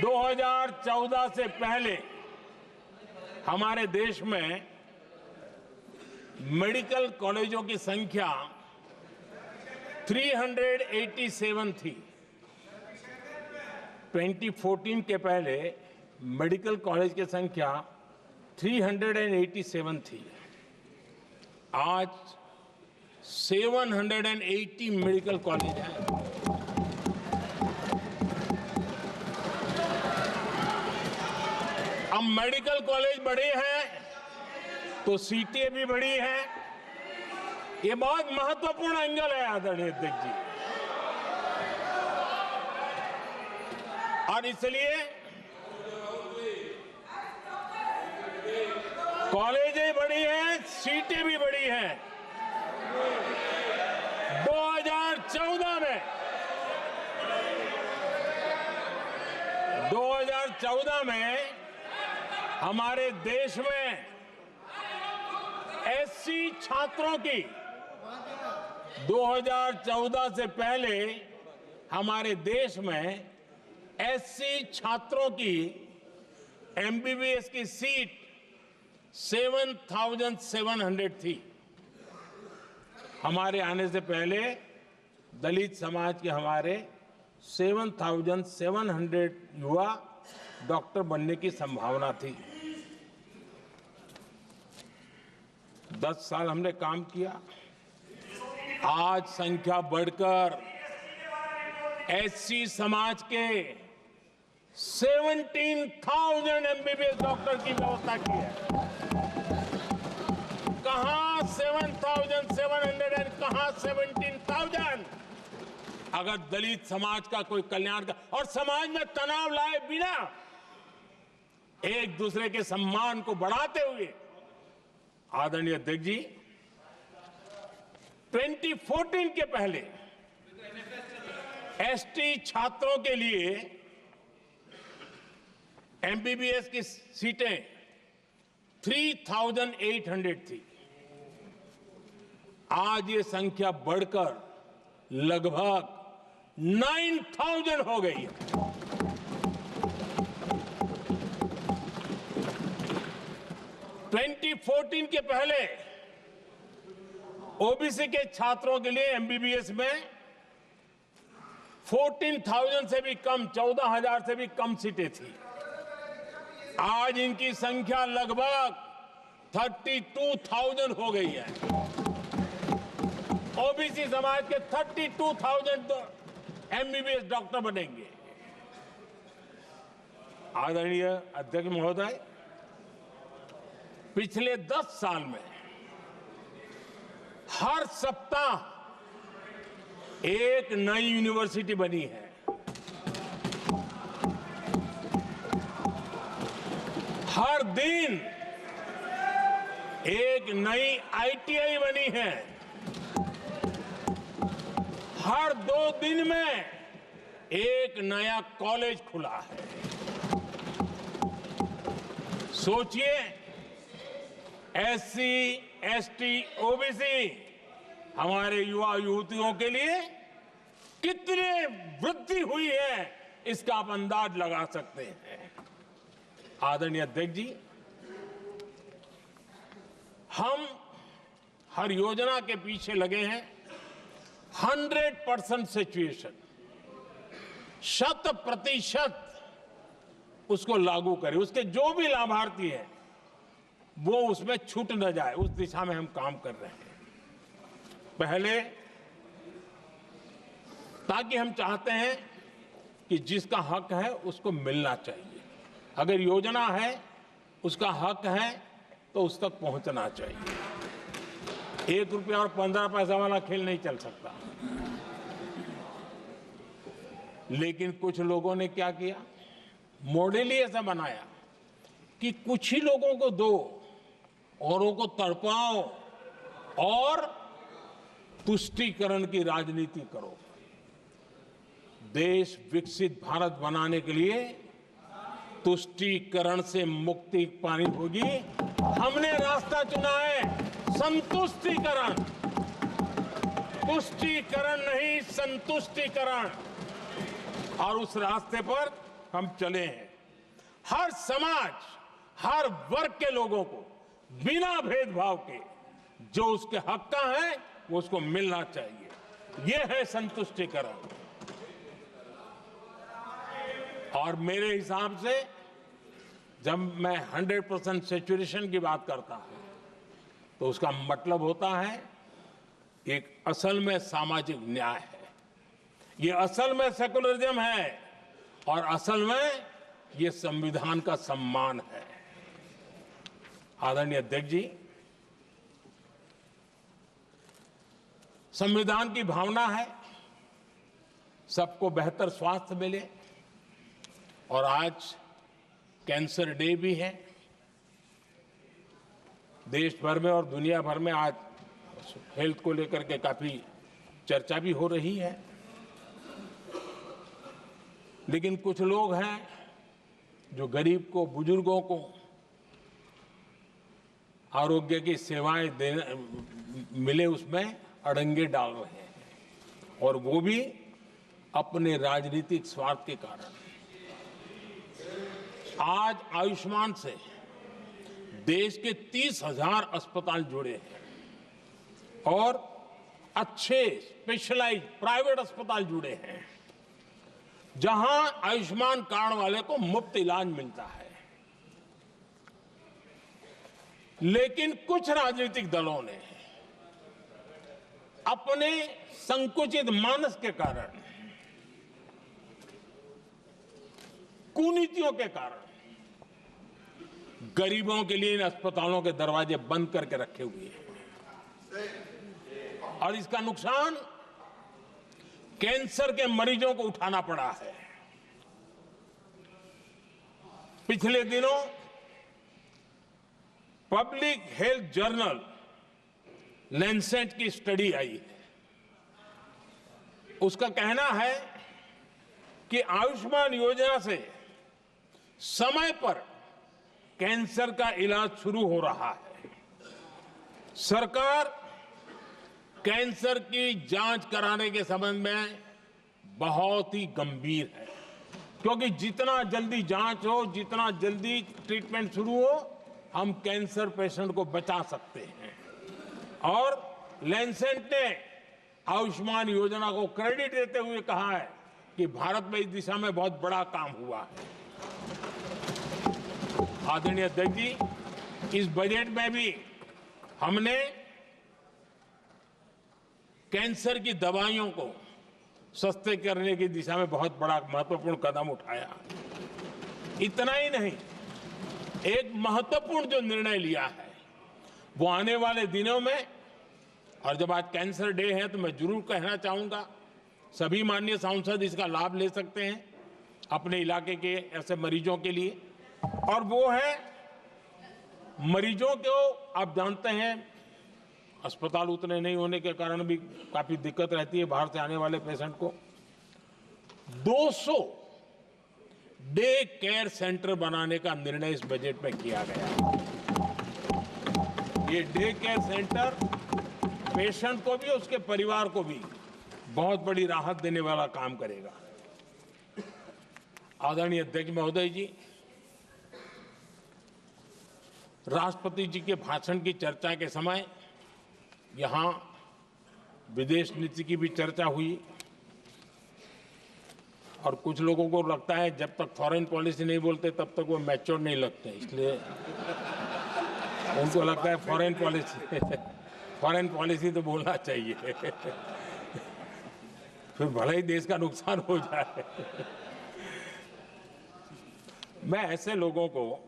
2014 से पहले हमारे देश में मेडिकल कॉलेजों की संख्या 387 थी। 2014 के पहले मेडिकल कॉलेज की संख्या 387 थी। आज 780 मेडिकल कॉलेज हैं। अब मेडिकल कॉलेज बड़े हैं तो सीटें भी बड़ी हैं। ये बहुत महत्वपूर्ण एंगल है आदरणीय अध्यक्ष जी, और इसलिए कॉलेजें बड़ी हैं, सीटें भी बड़ी हैं। 2014 में हमारे देश में एससी छात्रों की 2014 से पहले हमारे देश में एससी छात्रों की एमबीबीएस की सीट 7,700 थी। हमारे आने से पहले दलित समाज के हमारे 7,700 युवा डॉक्टर बनने की संभावना थी। 10 साल हमने काम किया। आज संख्या बढ़कर एससी समाज के 17,000 एमबीबीएस डॉक्टर की व्यवस्था की है। कहां 7,700 और कहां 17,000। अगर दलित समाज का कोई कल्याण का और समाज में तनाव लाए बिना एक दूसरे के सम्मान को बढ़ाते हुए, आदरणीय अध्यक्ष जी, 2014 के पहले एसटी छात्रों के लिए एमबीबीएस की सीटें 3,800 थी। आज ये संख्या बढ़कर लगभग 9,000 हो गई है। ट्वेंटी 14 के पहले ओबीसी के छात्रों के लिए एमबीबीएस में 14,000 से भी कम, 14,000 से भी कम सीटें थी। आज इनकी संख्या लगभग 32,000 हो गई है। ओबीसी समाज के 32,000 एमबीबीएस डॉक्टर बनेंगे। आदरणीय अध्यक्ष महोदय, पिछले 10 साल में हर सप्ताह एक नई यूनिवर्सिटी बनी है। हर दिन एक नई आईटीआई बनी है। हर 2 दिन में एक नया कॉलेज खुला है। सोचिए, एससी, एसटी, ओबीसी हमारे युवा युवतियों के लिए कितनी वृद्धि हुई है, इसका आप अंदाज लगा सकते हैं। आदरणीय अध्यक्ष जी, हम हर योजना के पीछे लगे हैं 100% सिचुएशन, 100% उसको लागू करें। उसके जो भी लाभार्थी हैं वो उसमें छूट न जाए, उस दिशा में हम काम कर रहे हैं। पहले, ताकि हम चाहते हैं कि जिसका हक है उसको मिलना चाहिए। अगर योजना है, उसका हक है, तो उस तक पहुंचना चाहिए। 1 रुपया और 15 पैसा वाला खेल नहीं चल सकता। लेकिन कुछ लोगों ने क्या किया, मॉडल ही ऐसा बनाया कि कुछ ही लोगों को दो, औरों को तड़पाओ और तुष्टीकरण की राजनीति करो। देश विकसित भारत बनाने के लिए तुष्टीकरण से मुक्ति पानी होगी। हमने रास्ता चुना है संतुष्टीकरण, तुष्टीकरण नहीं, संतुष्टीकरण। और उस रास्ते पर हम चले हैं। हर समाज, हर वर्ग के लोगों को बिना भेदभाव के जो उसके हक का है वो उसको मिलना चाहिए। ये है संतुष्टिकरण। और मेरे हिसाब से जब मैं 100% सैचुरेशन की बात करता हूं तो उसका मतलब होता है एक असल में सामाजिक न्याय है, ये असल में सेकुलरिज्म है और असल में ये संविधान का सम्मान है। आदरणीय अध्यक्ष जी, संविधान की भावना है सबको बेहतर स्वास्थ्य मिले, और आज कैंसर डे भी है। देश भर में और दुनिया भर में आज हेल्थ को लेकर के काफी चर्चा भी हो रही है। लेकिन कुछ लोग हैं जो गरीब को, बुजुर्गों को आरोग्य की सेवाएं देने मिले उसमें अड़ंगे डाल रहे हैं, और वो भी अपने राजनीतिक स्वार्थ के कारण। आज आयुष्मान से देश के 30,000 अस्पताल जुड़े हैं और अच्छे स्पेशलाइज्ड प्राइवेट अस्पताल जुड़े हैं जहां आयुष्मान कार्ड वाले को मुफ्त इलाज मिलता है। लेकिन कुछ राजनीतिक दलों ने अपने संकुचित मानस के कारण, कुनीतियों के कारण गरीबों के लिए इन अस्पतालों के दरवाजे बंद करके रखे हुए हैं, और इसका नुकसान कैंसर के मरीजों को उठाना पड़ा है। पिछले दिनों पब्लिक हेल्थ जर्नल लैंसेट की स्टडी आई है। उसका कहना है कि आयुष्मान योजना से समय पर कैंसर का इलाज शुरू हो रहा है। सरकार कैंसर की जांच कराने के संबंध में बहुत ही गंभीर है, क्योंकि जितना जल्दी जांच हो, जितना जल्दी ट्रीटमेंट शुरू हो, हम कैंसर पेशेंट को बचा सकते हैं। और लैंसेट ने आयुष्मान योजना को क्रेडिट देते हुए कहा है कि भारत में इस दिशा में बहुत बड़ा काम हुआ है। आदरणीय अध्यक्ष जी, इस बजट में भी हमने कैंसर की दवाइयों को सस्ते करने की दिशा में बहुत बड़ा महत्वपूर्ण कदम उठाया। इतना ही नहीं, एक महत्वपूर्ण जो निर्णय लिया है वो आने वाले दिनों में, और जब आज कैंसर डे है तो मैं जरूर कहना चाहूंगा सभी माननीय सांसद इसका लाभ ले सकते हैं अपने इलाके के ऐसे मरीजों के लिए। और वो है मरीजों को, आप जानते हैं अस्पताल उतने नहीं होने के कारण भी काफी दिक्कत रहती है बाहर से आने वाले पेशेंट को। 200 डे केयर सेंटर बनाने का निर्णय इस बजट में किया गया। ये डे केयर सेंटर पेशेंट को भी, उसके परिवार को भी बहुत बड़ी राहत देने वाला काम करेगा। आदरणीय अध्यक्ष महोदय जी, राष्ट्रपति जी के भाषण की चर्चा के समय यहां विदेश नीति की भी चर्चा हुई, और कुछ लोगों को लगता है जब तक फॉरेन पॉलिसी नहीं बोलते तब तक वो मैच्योर नहीं लगते, इसलिए उनको लगता है फॉरेन पॉलिसी तो बोलना चाहिए फिर भले ही देश का नुकसान हो जाए। मैं ऐसे लोगों को